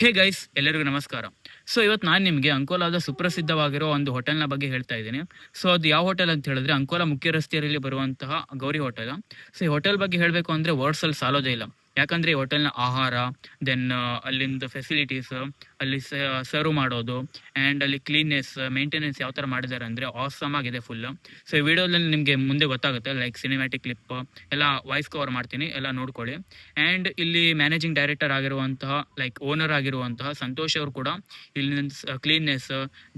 Hey guys, ಎಲ್ಲರಿಗೂ ನಮಸ್ಕಾರ. So ಇವತ್ತು ನಾನು ನಿಮಗೆ ಅಂಕೋಲಾದ ಸುಪ್ರಸಿದ್ಧವಾಗಿರೋ ಒಂದು ಹೋಟೆಲ್ನ ಬಗ್ಗೆ ಹೇಳ್ತಾ ಇದ್ದೀನಿ. ಸೊ ಅದು ಯಾವ ಹೋಟೆಲ್ ಅಂತ ಹೇಳಿದ್ರೆ ಅಂಕೋಲಾ ಮುಖ್ಯ ರಸ್ತೆಯಲ್ಲಿ ಬರುವಂತಹ ಗೌರಿ ಹೋಟೆಲ್. ಸೊ ಈ ಹೋಟೆಲ್ ಬಗ್ಗೆ ಹೇಳಬೇಕು ಅಂದರೆ ವರ್ಡ್ಸಲ್ಲಿ ಸಾಲೋದೇ ಇಲ್ಲ. ಯಾಕಂದರೆ ಈ ಹೋಟೆಲ್ನ ಆಹಾರ, ದೆನ್ ಅಲ್ಲಿಂದ ಫೆಸಿಲಿಟೀಸ್, ಅಲ್ಲಿ ಸರ್ವ್ ಮಾಡೋದು ಆ್ಯಂಡ್ ಅಲ್ಲಿ ಕ್ಲೀನ್ನೆಸ್ ಮೇಂಟೆನೆನ್ಸ್ ಯಾವ ಥರ ಮಾಡಿದ್ದಾರೆ ಅಂದರೆ ಆಸಮ್ ಆಗಿದೆ ಫುಲ್. ಸೊ ಈ ವಿಡಿಯೋದಲ್ಲಿ ನಿಮಗೆ ಮುಂದೆ ಗೊತ್ತಾಗುತ್ತೆ, ಲೈಕ್ ಸಿನಿಮ್ಯಾಟಿಕ್ ಕ್ಲಿಪ್ ಎಲ್ಲ ವಾಯ್ಸ್ ಕವರ್ ಮಾಡ್ತೀನಿ, ಎಲ್ಲ ನೋಡ್ಕೊಳ್ಳಿ. ಆ್ಯಂಡ್ ಇಲ್ಲಿ ಮ್ಯಾನೇಜಿಂಗ್ ಡೈರೆಕ್ಟರ್ ಆಗಿರುವಂತಹ ಲೈಕ್ ಓನರ್ ಆಗಿರುವಂತಹ ಸಂತೋಷ್ ಅವರು ಕೂಡ ಇಲ್ಲಿ ಕ್ಲೀನ್ನೆಸ್,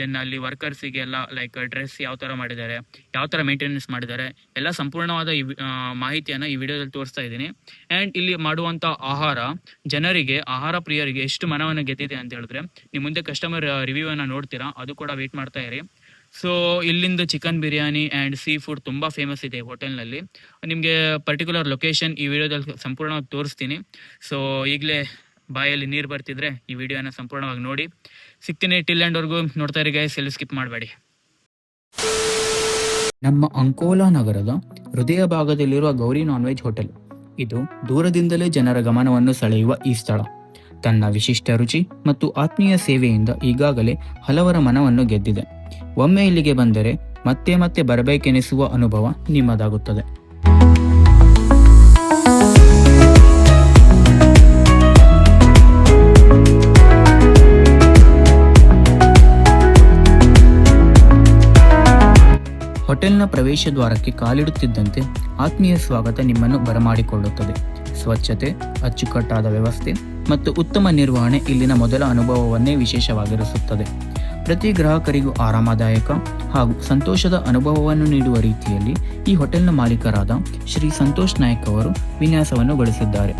ದೆನ್ ಅಲ್ಲಿ ವರ್ಕರ್ಸಿಗೆಲ್ಲ ಲೈಕ್ ಡ್ರೆಸ್ ಯಾವ ಥರ ಮಾಡಿದ್ದಾರೆ, ಯಾವ ಥರ ಮೇಂಟೆನೆನ್ಸ್ ಮಾಡಿದ್ದಾರೆ, ಎಲ್ಲ ಸಂಪೂರ್ಣವಾದ ಈ ಮಾಹಿತಿಯನ್ನು ಈ ವಿಡಿಯೋದಲ್ಲಿ ತೋರಿಸ್ತಾ ಇದ್ದೀನಿ. ಆ್ಯಂಡ್ ಇಲ್ಲಿ ಮಾಡುವಂಥ ಆಹಾರ ಜನರಿಗೆ, ಆಹಾರ ಪ್ರಿಯರಿಗೆ ಎಷ್ಟು ಮನವನ್ನು ಗೆದ್ದಿದೆ ಅಂತ ಹೇಳಿದ್ರೆ ನೀವು ಮುಂದೆ ಕಸ್ಟಮರ್ ರಿವ್ಯೂವನ್ನು ನೋಡ್ತೀರಾ, ಅದು ಕೂಡ ವೇಟ್ ಮಾಡ್ತಾ ಇರಿ. ಸೊ ಇಲ್ಲಿಂದ chicken biryani and seafood ತುಂಬ ಫೇಮಸ್ ಇದೆ ಹೋಟೆಲ್ನಲ್ಲಿ. ನಿಮಗೆ ಪರ್ಟಿಕ್ಯುಲರ್ ಲೊಕೇಶನ್ ಈ ವಿಡಿಯೋದಲ್ಲಿ ಸಂಪೂರ್ಣವಾಗಿ ತೋರಿಸ್ತೀನಿ. ಸೊ ಈಗಲೇ ಬಾಯಲ್ಲಿ ನೀರು ಬರ್ತಿದ್ರೆ ಈ ವಿಡಿಯೋನ ಸಂಪೂರ್ಣವಾಗಿ ನೋಡಿ. ಸಿಗ್ತೀನಿ ಟಿಲ್ ಎಂಡ್ವರೆಗೂ ನೋಡ್ತಾ ಇರಿ ಗೈಸ್, ಎಲ್ಲಿ ಸ್ಕಿಪ್ ಮಾಡಬೇಡಿ. ನಮ್ಮ ಅಂಕೋಲಾ ನಗರದ ಹೃದಯ ಭಾಗದಲ್ಲಿರುವ ಗೌರಿ ನಾನ್ ವೆಜ್ ಹೋಟೆಲ್. ಇದು ದೂರದಿಂದಲೇ ಜನರ ಗಮನವನ್ನು ಸೆಳೆಯುವ ಈ ಸ್ಥಳ ತನ್ನ ವಿಶಿಷ್ಟ ರುಚಿ ಮತ್ತು ಆತ್ಮೀಯ ಸೇವೆಯಿಂದ ಈಗಾಗಲೇ ಹಲವರ ಮನವನ್ನು ಗೆದ್ದಿದೆ. ಒಮ್ಮೆ ಇಲ್ಲಿಗೆ ಬಂದರೆ ಮತ್ತೆ ಮತ್ತೆ ಬರಬೇಕೆನಿಸುವ ಅನುಭವ ನಿಮ್ಮದಾಗುತ್ತದೆ. ಹೋಟೆಲ್ನ ಪ್ರವೇಶ ದ್ವಾರಕ್ಕೆ ಕಾಲಿಡುತ್ತಿದ್ದಂತೆ ಆತ್ಮೀಯ ಸ್ವಾಗತ ನಿಮ್ಮನ್ನು ಬರಮಾಡಿಕೊಳ್ಳುತ್ತದೆ. ಸ್ವಚ್ಛತೆ, ಅಚ್ಚುಕಟ್ಟಾದ ವ್ಯವಸ್ಥೆ ಮತ್ತು ಉತ್ತಮ ನಿರ್ವಹಣೆ ಇಲ್ಲಿನ ಮೊದಲ ಅನುಭವವನ್ನೇ ವಿಶೇಷವಾಗಿರಿಸುತ್ತದೆ. ಪ್ರತಿ ಗ್ರಾಹಕರಿಗೂ ಆರಾಮದಾಯಕ ಹಾಗೂ ಸಂತೋಷದ ಅನುಭವವನ್ನು ನೀಡುವ ರೀತಿಯಲ್ಲಿ ಈ ಹೋಟೆಲ್ನ ಮಾಲೀಕರಾದ ಶ್ರೀ ಸಂತೋಷ್ ನಾಯ್ಕ್ ಅವರು ವಿನ್ಯಾಸವನ್ನು ಗೊಳಿಸಿದ್ದಾರೆ.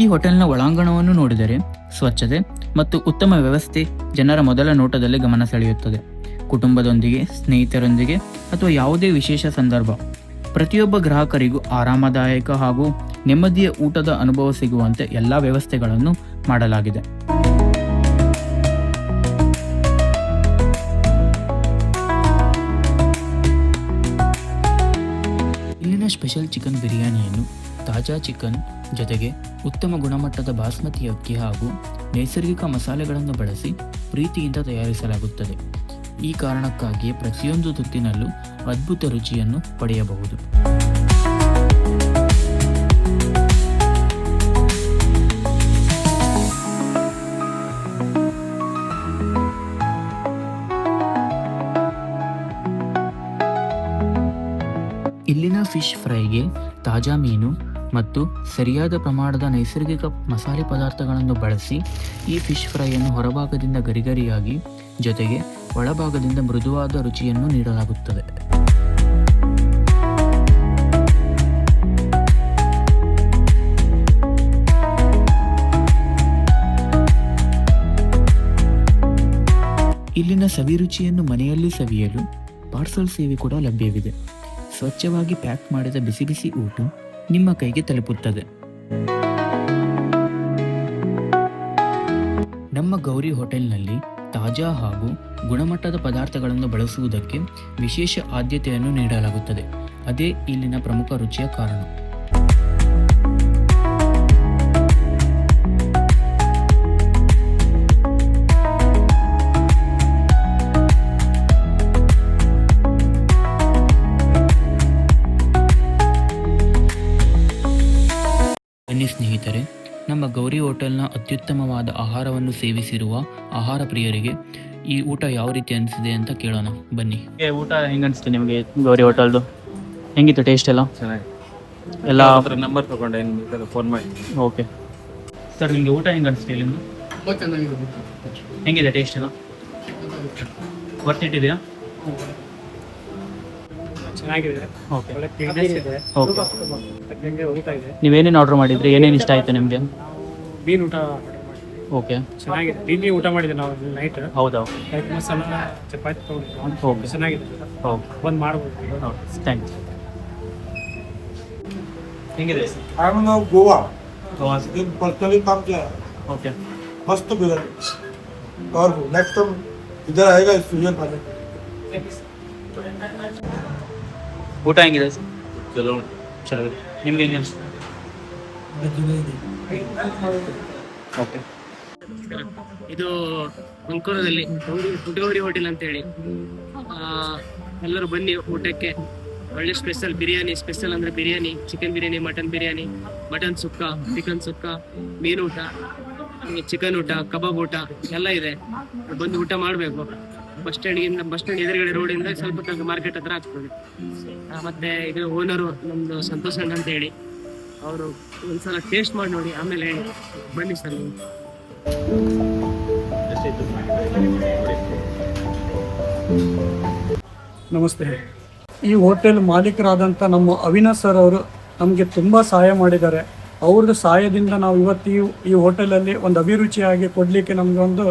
ಈ ಹೋಟೆಲ್ನ ಒಳಾಂಗಣವನ್ನು ನೋಡಿದರೆ ಸ್ವಚ್ಛತೆ ಮತ್ತು ಉತ್ತಮ ವ್ಯವಸ್ಥೆ ಜನರ ಮೊದಲ ನೋಟದಲ್ಲಿ ಗಮನ ಸೆಳೆಯುತ್ತದೆ. ಕುಟುಂಬದೊಂದಿಗೆ, ಸ್ನೇಹಿತರೊಂದಿಗೆ ಅಥವಾ ಯಾವುದೇ ವಿಶೇಷ ಸಂದರ್ಭ, ಪ್ರತಿಯೊಬ್ಬ ಗ್ರಾಹಕರಿಗೂ ಆರಾಮದಾಯಕ ಹಾಗೂ ನೆಮ್ಮದಿಯ ಊಟದ ಅನುಭವ ಸಿಗುವಂತೆ ಎಲ್ಲ ವ್ಯವಸ್ಥೆಗಳನ್ನು ಮಾಡಲಾಗಿದೆ. ಇಲ್ಲಿನ ಸ್ಪೆಷಲ್ ಚಿಕನ್ ಬಿರಿಯಾನಿಯನ್ನು ತಾಜಾ ಚಿಕನ್ ಜೊತೆಗೆ ಉತ್ತಮ ಗುಣಮಟ್ಟದ ಬಾಸ್ಮತಿ ಅಕ್ಕಿ ಹಾಗೂ ನೈಸರ್ಗಿಕ ಮಸಾಲೆಗಳನ್ನು ಬಳಸಿ ಪ್ರೀತಿಯಿಂದ ತಯಾರಿಸಲಾಗುತ್ತದೆ. ಈ ಕಾರಣಕ್ಕಾಗಿಯೇ ಪ್ರತಿಯೊಂದು ತುತ್ತಿನಲ್ಲೂ ಅದ್ಭುತ ರುಚಿಯನ್ನು ಪಡೆಯಬಹುದು. ಇಲ್ಲಿನ ಫಿಶ್ ಫ್ರೈಗೆ ತಾಜಾ ಮೀನು ಮತ್ತು ಸರಿಯಾದ ಪ್ರಮಾಣದ ನೈಸರ್ಗಿಕ ಮಸಾಲೆ ಪದಾರ್ಥಗಳನ್ನು ಬಳಸಿ ಈ ಫಿಶ್ ಫ್ರೈಯನ್ನು ಹೊರಭಾಗದಿಂದ ಗರಿಗರಿಯಾಗಿ ಜೊತೆಗೆ ಒಳಭಾಗದಿಂದ ಮೃದುವಾದ ರುಚಿಯನ್ನು ನೀಡಲಾಗುತ್ತದೆ. ಇಲ್ಲಿನ ಸವಿರುಚಿಯನ್ನು ಮನೆಯಲ್ಲಿ ಸವಿಯಲು ಪಾರ್ಸಲ್ ಸೇವೆ ಕೂಡ ಲಭ್ಯವಿದೆ. ಸ್ವಚ್ಛವಾಗಿ ಪ್ಯಾಕ್ ಮಾಡಿದ ಬಿಸಿ ಬಿಸಿ ಊಟ ನಿಮ್ಮ ಕೈಗೆ ತಲುಪುತ್ತದೆ. ನಮ್ಮ ಗೌರಿ ಹೋಟೆಲ್ನಲ್ಲಿ ತಾಜಾ ಹಾಗೂ ಗುಣಮಟ್ಟದ ಪದಾರ್ಥಗಳನ್ನು ಬಳಸುವುದಕ್ಕೆ ವಿಶೇಷ ಆದ್ಯತೆಯನ್ನು ನೀಡಲಾಗುತ್ತದೆ. ಅದೇ ಇಲ್ಲಿನ ಪ್ರಮುಖ ರುಚಿಯ ಕಾರಣ. ಬನ್ನಿ ಸ್ನೇಹಿತರೆ, ನಮ್ಮ ಗೌರಿ ಹೋಟೆಲ್ನ ಅತ್ಯುತ್ತಮವಾದ ಆಹಾರವನ್ನು ಸೇವಿಸಿರುವ ಆಹಾರ ಪ್ರಿಯರಿಗೆ ಈ ಊಟ ಯಾವ ರೀತಿ ಅನಿಸಿದೆ ಅಂತ ಕೇಳೋಣ ಬನ್ನಿ. ಊಟ ಹೆಂಗೆ ಅನಿಸ್ತು ನಿಮಗೆ ಗೌರಿ ಹೋಟೆಲ್ದು? ಹೆಂಗಿತ್ತು ಟೇಸ್ಟ್ ಎಲ್ಲ? ಚೆನ್ನಾಗಿ ಎಲ್ಲ ನಂಬರ್ ತಗೊಂಡೆ, ಫೋನ್ ಮಾಡಿ. ಓಕೆ ಸರ್, ನಿಮಗೆ ಊಟ ಹೆಂಗೆ ಅನಿಸ್ತು ಇಲ್ಲಿಂದ? ಹೆಂಗಿದೆ ಟೇಸ್ಟ್ ಎಲ್ಲ? ವರ್ತ್ ಇಟ್ ಇದೆಯಾ? ಚೆನ್ನಾಗಿದೆ. ಓಕೆ ಓಕೆ, ಊಟ ಇದೆ. ನೀವೇನೇನು ಆರ್ಡರ್ ಮಾಡಿದ್ರಿ? ಏನೇನು ಇಷ್ಟ ಆಯಿತು ನಿಮಗೆ? ಮೀನು ಊಟ ಓಕೆ, ಚೆನ್ನಾಗಿದೆ. ನಿನ್ನೆ ಊಟ ಮಾಡಿದ್ದೆ ನಾವು ನೈಟ್. ಹೌದಾ? ನೈಟ್ ಮಸಾಲ ಚಪಾತಿ ತಗೊಂಡು ಓಕೆ, ಚೆನ್ನಾಗಿದೆ. ಓಕೆ, ಬಂದು ಮಾಡ್ಬೋದು. ಥ್ಯಾಂಕ್ಸ್. ಹೆಂಗಿದೆ? I'm from Goa. लेकिन पर्सनली काम किया है ಓಕೆ मस्त बिरयानी और नेक्स्ट टाइम इधर आएगा इस सीजन खाने ಊಟ ಹೆಂಗಿದೆ ಚಲೋ ನಿಮ್ಗೆ ಹೆಂಗೆ ಅನಿಸ್ತು? ಓಕೆ ಇದು ಅಂಕೋಲದಲ್ಲಿ ಪುಟಗೌರಿ ಹೋಟೆಲ್ ಅಂತೇಳಿ ಎಲ್ಲರೂ ಬನ್ನಿ ಊಟಕ್ಕೆ. ಒಳ್ಳೆ ಸ್ಪೆಷಲ್ ಬಿರಿಯಾನಿ, ಸ್ಪೆಷಲ್ ಅಂದ್ರೆ ಬಿರಿಯಾನಿ, ಚಿಕನ್ ಬಿರಿಯಾನಿ, ಮಟನ್ ಸುಕ್ಕ, ಚಿಕನ್ ಸುಕ್ಕ, ಮೀನು ಊಟ, ಚಿಕನ್ ಊಟ, ಕಬಾಬ್ ಊಟ ಎಲ್ಲ ಇದೆ. ಬಂದು ಊಟ ಮಾಡಬೇಕು. ಬಸ್ ಸ್ಟ್ಯಾಂಡ್ ಎದುರುಗಡೆ ರೋಡಿಂದ ಸ್ವಲ್ಪ ತನಕ ಮಾರ್ಕೆಟ್ ಹತ್ರ ಆಗ್ತದೆ. ಮತ್ತೆ ಇದು ಓನರು ನಮ್ದು ಸಂತೋಷ್ ಅಣ್ಣ ಅಂತ ಹೇಳಿ, ಅವರು ಒಂದ್ಸಲ ಟೇಸ್ಟ್ ಮಾಡಿ ನೋಡಿ, ಆಮೇಲೆ ಹೇಳಿ. ಬನ್ನಿ ಸರ್ ನೀವು. ನಮಸ್ತೆ. ಈ ಹೋಟೆಲ್ ಮಾಲೀಕರಾದಂಥ ನಮ್ಮ ಅವಿನಾಶ್ ಸರ್ ಅವರು ನಮಗೆ ತುಂಬ ಸಹಾಯ ಮಾಡಿದ್ದಾರೆ. ಅವ್ರದ್ದು ಸಹಾಯದಿಂದ ನಾವು ಇವತ್ತು ಈ ಹೋಟೆಲಲ್ಲಿ ಒಂದು ಅಭಿರುಚಿಯಾಗಿ ಕೊಡಲಿಕ್ಕೆ ನಮಗೆ ಒಂದು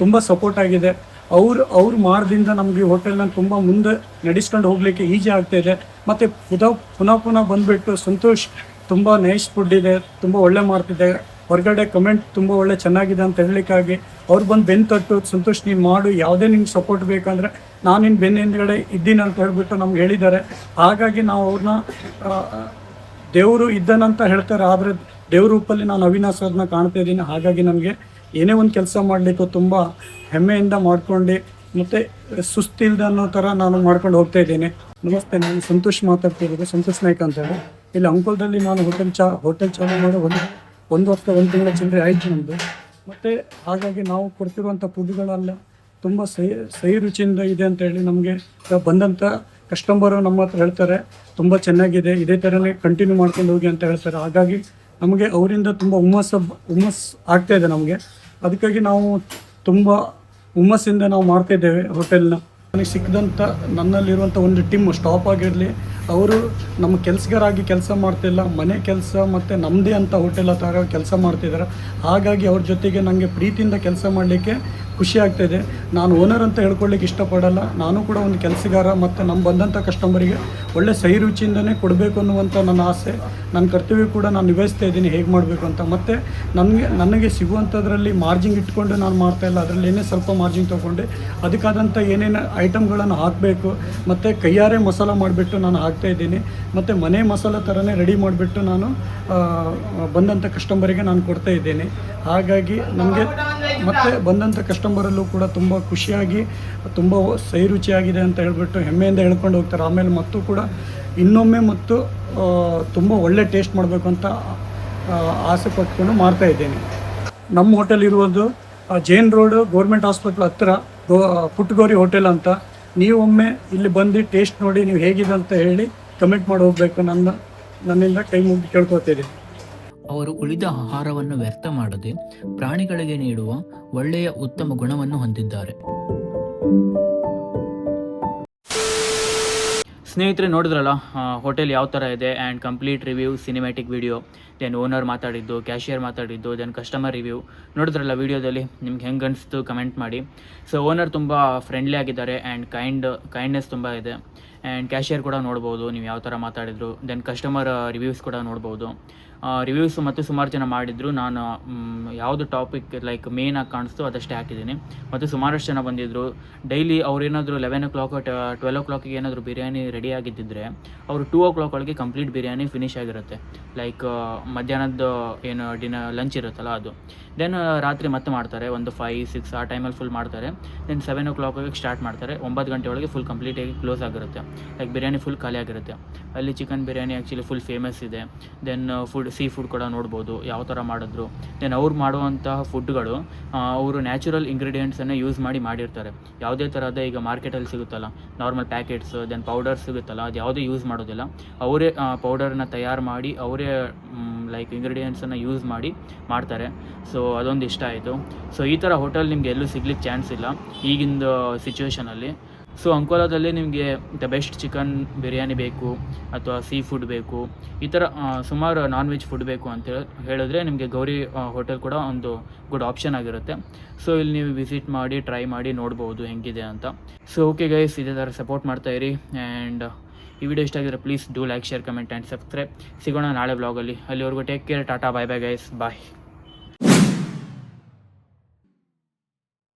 ತುಂಬ ಸಪೋರ್ಟ್ ಆಗಿದೆ. ಅವ್ರ ಮಾರ್ದಿಂದ ನಮಗೆ ಈ ಹೋಟೆಲ್ನ ತುಂಬ ಮುಂದೆ ನಡೆಸ್ಕೊಂಡು ಹೋಗಲಿಕ್ಕೆ ಈಜಿ ಆಗ್ತಾಯಿದೆ. ಮತ್ತು ಪುನಃ ಬಂದುಬಿಟ್ಟು ಸಂತೋಷ್ ತುಂಬ ನೈಸ್ ಫುಡ್ ಇದೆ, ತುಂಬ ಒಳ್ಳೆ ಮಾಡ್ತಿದೆ, ಹೊರಗಡೆ ಕಮೆಂಟ್ ತುಂಬ ಒಳ್ಳೆ ಚೆನ್ನಾಗಿದೆ ಅಂತ ಹೇಳಲಿಕ್ಕಾಗಿ ಅವ್ರು ಬಂದು ಬೆನ್ನು ತಟ್ಟು, ಸಂತೋಷ್ ನೀನು ಮಾಡು, ಯಾವುದೇ ನಿಂಗೆ ಸಪೋರ್ಟ್ ಬೇಕಂದರೆ ನಾನು ನಿನ್ನ ಬೆನ್ನ ಹಿಂದ್ಗಡೆ ಇದ್ದೀನಿ ಅಂತ ಹೇಳಿಬಿಟ್ಟು ನಮ್ಗೆ ಹೇಳಿದ್ದಾರೆ. ಹಾಗಾಗಿ ನಾವು ಅವ್ರನ್ನ ದೇವರು ಇದ್ದಾನಂತ ಹೇಳ್ತಾರೆ, ಆದರೆ ದೇವ್ರ ರೂಪಲ್ಲಿ ನಾನು ಅವಿನಾಶ್ ಅವ್ರನ್ನ ಕಾಣ್ತಾ ಇದ್ದೀನಿ. ಹಾಗಾಗಿ ನಮಗೆ ಏನೇ ಒಂದು ಕೆಲಸ ಮಾಡಲಿಕ್ಕೂ ತುಂಬ ಹೆಮ್ಮೆಯಿಂದ ಮಾಡ್ಕೊಂಡು ಮತ್ತು ಸುಸ್ತಿಲ್ದ ಅನ್ನೋ ಥರ ನಾನು ಮಾಡ್ಕೊಂಡು ಹೋಗ್ತಾ ಇದ್ದೀನಿ. ನಮಸ್ತೆ, ನಾನು ಸಂತೋಷ್ ಮಾತಾಡ್ತಿರೋದು, ಸಂತೋಷ್ ನಾಯ್ಕ ಅಂತ ಹೇಳಿ. ಇಲ್ಲಿ ಅಂಕೋಲದಲ್ಲಿ ನಾನು ಹೋಟೆಲ್ ಚಾಲೂ ಮಾಡೋ ಒಂದು ವರ್ಷ 1 ತಿಂಗಳ ಚಿಲ್ಲರೆ ಆಯಿತು ನಮ್ಮದು. ಮತ್ತು ಹಾಗಾಗಿ ನಾವು ಕೊಡ್ತಿರುವಂಥ ಫುಡ್ಗಳೆಲ್ಲ ತುಂಬ ಸಹಿ ರುಚಿಯಿಂದ ಇದೆ ಅಂತ ಹೇಳಿ ನಮಗೆ ಬಂದಂಥ ಕಸ್ಟಮರು ನಮ್ಮ ಹತ್ರ ಹೇಳ್ತಾರೆ, ತುಂಬ ಚೆನ್ನಾಗಿದೆ, ಇದೇ ಥರನೇ ಕಂಟಿನ್ಯೂ ಮಾಡ್ಕೊಂಡು ಹೋಗಿ ಅಂತ ಹೇಳ್ತಾರೆ. ಹಾಗಾಗಿ ನಮಗೆ ಅವರಿಂದ ತುಂಬ ಹುಮ್ಮಸ್ ಆಗ್ತಾಯಿದೆ ನಮಗೆ. ಅದಕ್ಕಾಗಿ ನಾವು ತುಂಬ ಹುಮ್ಮಸ್ಸಿಂದ ನಾವು ಮಾಡ್ತಾಯಿದ್ದೇವೆ ಹೋಟೆಲ್ನ. ನನಗೆ ಸಿಕ್ಕಿದಂಥ ನನ್ನಲ್ಲಿರುವಂಥ ಒಂದು ಟೀಮ್ ಸ್ಟಾಪ್ ಆಗಿರಲಿ, ಅವರು ನಮ್ಮ ಕೆಲಸಗಾರಾಗಿ ಕೆಲಸ ಮಾಡ್ತಿಲ್ಲ, ಮನೆ ಕೆಲಸ ಮತ್ತು ನಮ್ಮದೇ ಅಂತ ಹೋಟೆಲ್ ಥರ ಕೆಲಸ ಮಾಡ್ತಿದ್ದಾರೆ. ಹಾಗಾಗಿ ಅವ್ರ ಜೊತೆಗೆ ನನಗೆ ಪ್ರೀತಿಯಿಂದ ಕೆಲಸ ಮಾಡಲಿಕ್ಕೆ ಖುಷಿ ಆಗ್ತಾಯಿದೆ. ನಾನು ಓನರ್ ಅಂತ ಹೇಳ್ಕೊಳ್ಳಿಕ್ಕೆ ಇಷ್ಟಪಡಲ್ಲ, ನಾನು ಕೂಡ ಒಂದು ಕೆಲಸಗಾರ. ಮತ್ತು ನಮ್ಮ ಬಂದಂಥ ಕಸ್ಟಮರಿಗೆ ಒಳ್ಳೆ ಸಹಿ ರುಚಿಯಿಂದನೇ ಕೊಡಬೇಕು ಅನ್ನುವಂಥ ನನ್ನ ಆಸೆ, ನನ್ನ ಕರ್ತವ್ಯ ಕೂಡ ನಾನು ನಿಭಾಯಿಸ್ತಾ ಇದ್ದೀನಿ ಹೇಗೆ ಮಾಡಬೇಕು ಅಂತ. ಮತ್ತು ನನಗೆ ಸಿಗುವಂಥದ್ರಲ್ಲಿ ಮಾರ್ಜಿನ್ ಇಟ್ಕೊಂಡು ನಾನು ಮಾಡ್ತಾಯಿಲ್ಲ, ಅದರಲ್ಲಿ ಏನೇ ಸ್ವಲ್ಪ ಮಾರ್ಜಿನ್ ತೊಗೊಂಡು ಅದಕ್ಕಾದಂಥ ಏನೇನು ಐಟಮ್ಗಳನ್ನು ಹಾಕಬೇಕು ಮತ್ತು ಕೈಯಾರೆ ಮಸಾಲ ಮಾಡಿಬಿಟ್ಟು ನಾನು ಹಾಕ್ತಾಯಿದ್ದೀನಿ. ಮತ್ತು ಮನೆ ಮಸಾಲ ಥರನೇ ರೆಡಿ ಮಾಡಿಬಿಟ್ಟು ನಾನು ಬಂದಂಥ ಕಸ್ಟಮರಿಗೆ ನಾನು ಕೊಡ್ತಾ ಇದ್ದೀನಿ. ಹಾಗಾಗಿ ನಮಗೆ ಮತ್ತು ಬಂದಂಥ ಕಸ್ಟಮರಲ್ಲೂ ಕೂಡ ತುಂಬ ಖುಷಿಯಾಗಿ ತುಂಬ ಸಹಿ ರುಚಿಯಾಗಿದೆ ಅಂತ ಹೇಳ್ಬಿಟ್ಟು ಹೆಮ್ಮೆಯಿಂದ ಹೇಳ್ಕೊಂಡು ಹೋಗ್ತಾರೆ. ಆಮೇಲೆ ಮತ್ತು ಕೂಡ ಇನ್ನೊಮ್ಮೆ ಮತ್ತು ತುಂಬ ಒಳ್ಳೆ ಟೇಸ್ಟ್ ಮಾಡಬೇಕು ಅಂತ ಆಸೆ ಪಟ್ಕೊಂಡು ಮಾಡ್ತಾಯಿದ್ದೀನಿ. ನಮ್ಮ ಹೋಟೆಲ್ ಇರುವುದು ಜೈನ್ ರೋಡ್ ಗೌರ್ಮೆಂಟ್ ಹಾಸ್ಪಿಟ್ಲ್ ಹತ್ತಿರ ಪುಟ್ಟಗೌರಿ ಹೋಟೆಲ್ ಅಂತ. ನೀವೊಮ್ಮೆ ಇಲ್ಲಿ ಬಂದು ಟೇಸ್ಟ್ ನೋಡಿ ನೀವು ಹೇಗಿದೆ ಅಂತ ಹೇಳಿ ಕಮೆಂಟ್ ಮಾಡಿ ಹೋಗಬೇಕು. ನನ್ನಿಂದ ಕೈ ಮುಗಿ ಕೇಳ್ಕೊತೀನಿ. ಅವರು ಉಳಿದ ಆಹಾರವನ್ನು ವ್ಯರ್ಥ ಮಾಡದೆ ಪ್ರಾಣಿಗಳಿಗೆ ನೀಡುವ ಒಳ್ಳೆಯ ಉತ್ತಮ ಗುಣವನ್ನು ಹೊಂದಿದ್ದಾರೆ. ಸ್ನೇಹಿತರೆ, ನೋಡಿದ್ರಲ್ಲ ಹೋಟೆಲ್ ಯಾವ ಥರ ಇದೆ and complete review, cinematic video, then owner ಮಾತಾಡಿದ್ದು, ಕ್ಯಾಶಿಯರ್ ಮಾತಾಡಿದ್ದು, ದೆನ್ ಕಸ್ಟಮರ್ ರಿವ್ಯೂ ನೋಡಿದ್ರಲ್ಲ ವಿಡಿಯೋದಲ್ಲಿ. ನಿಮ್ಗೆ ಹೆಂಗೆ ಅನಿಸ್ತು ಕಮೆಂಟ್ ಮಾಡಿ. ಸೊ ಓನರ್ ತುಂಬ ಫ್ರೆಂಡ್ಲಿ ಆಗಿದ್ದಾರೆ ಆ್ಯಂಡ್ ಕೈಂಡ್ನೆಸ್ ತುಂಬ ಇದೆ. ಆ್ಯಂಡ್ ಕ್ಯಾಶಿಯರ್ ಕೂಡ ನೋಡ್ಬೋದು ನೀವು ಯಾವ ಥರ ಮಾತಾಡಿದ್ರು. ದೆನ್ ಕಸ್ಟಮರ್ ರಿವ್ಯೂಸ್ ಕೂಡ ನೋಡ್ಬೋದು. ರಿವ್ಯೂಸು ಮತ್ತು ಸುಮಾರು ಜನ ಮಾಡಿದ್ರು. ನಾನು ಯಾವುದು ಟಾಪಿಕ್ ಲೈಕ್ ಮೇಯ್ನಾಗಿ ಕಾಣಿಸ್ತು ಅದಷ್ಟೇ ಹಾಕಿದ್ದೀನಿ. ಮತ್ತು ಸುಮಾರಷ್ಟು ಜನ ಬಂದಿದ್ದರು. ಡೈಲಿ ಅವ್ರೇನಾದರೂ 11 o'clock 12 o'clock ಏನಾದರೂ ಬಿರಿಯಾನಿ ರೆಡಿ ಆಗಿದ್ದಿದ್ರೆ ಅವರು 2 o'clock ಒಳಗೆ ಕಂಪ್ಲೀಟ್ ಬಿರಿಯಾನಿ ಫಿನಿಶ್ ಆಗಿರುತ್ತೆ. ಲೈಕ್ ಮಧ್ಯಾಹ್ನದ ಏನು ಲಂಚ್ ಇರುತ್ತಲ್ಲ ಅದು. ದೆನ್ ರಾತ್ರಿ ಮತ್ತೆ ಮಾಡ್ತಾರೆ, ಒಂದು 5, 6 ಆ ಟೈಮಲ್ಲಿ ಫುಲ್ ಮಾಡ್ತಾರೆ. ದೆನ್ 7 o'clock ಸ್ಟಾರ್ಟ್ ಮಾಡ್ತಾರೆ, 9 ಗಂಟೆ ಒಳಗೆ ಫುಲ್ ಕಂಪ್ಲೀಟಾಗಿ ಕ್ಲೋಸ್ ಆಗಿರುತ್ತೆ. ಲೈಕ್ ಬಿರಿಯಾನಿ ಫುಲ್ ಖಾಲಿ ಆಗಿರುತ್ತೆ. ಅಲ್ಲಿ chicken biryani actually full famous ಇದೆ. ದೆನ್ ಸೀ ಫುಡ್ ಕೂಡ ನೋಡ್ಬೋದು ಯಾವ ಥರ ಮಾಡಿದ್ರು. ದೆನ್ ಅವ್ರು ಮಾಡುವಂತಹ ಫುಡ್ಗಳು ಅವರು ನ್ಯಾಚುರಲ್ ಇಂಗ್ರೀಡಿಯೆಂಟ್ಸನ್ನು ಯೂಸ್ ಮಾಡಿರ್ತಾರೆ. ಯಾವುದೇ ಥರದ ಈಗ ಮಾರ್ಕೆಟಲ್ಲಿ ಸಿಗುತ್ತಲ್ಲ ನಾರ್ಮಲ್ ಪ್ಯಾಕೆಟ್ಸ್, ದೆನ್ ಪೌಡರ್ಸ್ ಸಿಗುತ್ತಲ್ಲ, ಅದು ಯಾವುದೇ ಯೂಸ್ ಮಾಡೋದಿಲ್ಲ. ಅವರೇ ಪೌಡರನ್ನ ತಯಾರು ಮಾಡಿ ಅವರೇ ಲೈಕ್ ಇಂಗ್ರೀಡಿಯೆಂಟ್ಸನ್ನು ಯೂಸ್ ಮಾಡಿ ಮಾಡ್ತಾರೆ. ಸೊ ಅದೊಂದು ಇಷ್ಟ ಆಯಿತು. ಸೊ ಈ ಥರ ಹೋಟೆಲ್ ನಿಮಗೆ ಎಲ್ಲೂ ಸಿಗ್ಲಿಕ್ಕೆ ಚಾನ್ಸ್ ಇಲ್ಲ ಈಗಿಂದು ಸಿಚುವೇಷನಲ್ಲಿ. ಸೊ ಅಂಕೋಲಾದಲ್ಲಿ ನಿಮಗೆ ದ ಬೆಸ್ಟ್ ಚಿಕನ್ ಬಿರಿಯಾನಿ ಬೇಕು ಅಥವಾ ಸೀ ಫುಡ್ ಬೇಕು, ಈ ಥರ ಸುಮಾರು ನಾನ್ ವೆಜ್ ಫುಡ್ ಬೇಕು ಅಂತ ಹೇಳಿದ್ರೆ ನಿಮಗೆ ಗೌರಿ ಹೋಟೆಲ್ ಕೂಡ ಒಂದು ಗುಡ್ ಆಪ್ಷನ್ ಆಗಿರುತ್ತೆ. ಸೊ ಇಲ್ಲಿ ನೀವು ವಿಸಿಟ್ ಮಾಡಿ ಟ್ರೈ ಮಾಡಿ ನೋಡ್ಬೋದು ಹೆಂಗಿದೆ ಅಂತ. ಸೊ ಓಕೆ ಗೈಸ್, ಇದೇ ಥರ ಸಪೋರ್ಟ್ ಮಾಡ್ತಾಯಿರಿ. ಆ್ಯಂಡ್ ಈ ವಿಡಿಯೋ ಇಷ್ಟ ಆಗಿದ್ರೆ please do like, share, comment and subscribe. ಸಿಗೋಣ ನಾಳೆ ಬ್ಲಾಗಲ್ಲಿ. ಅಲ್ಲಿವರೆಗೂ take care, ta-ta, bye bye guys, ಬಾಯ್.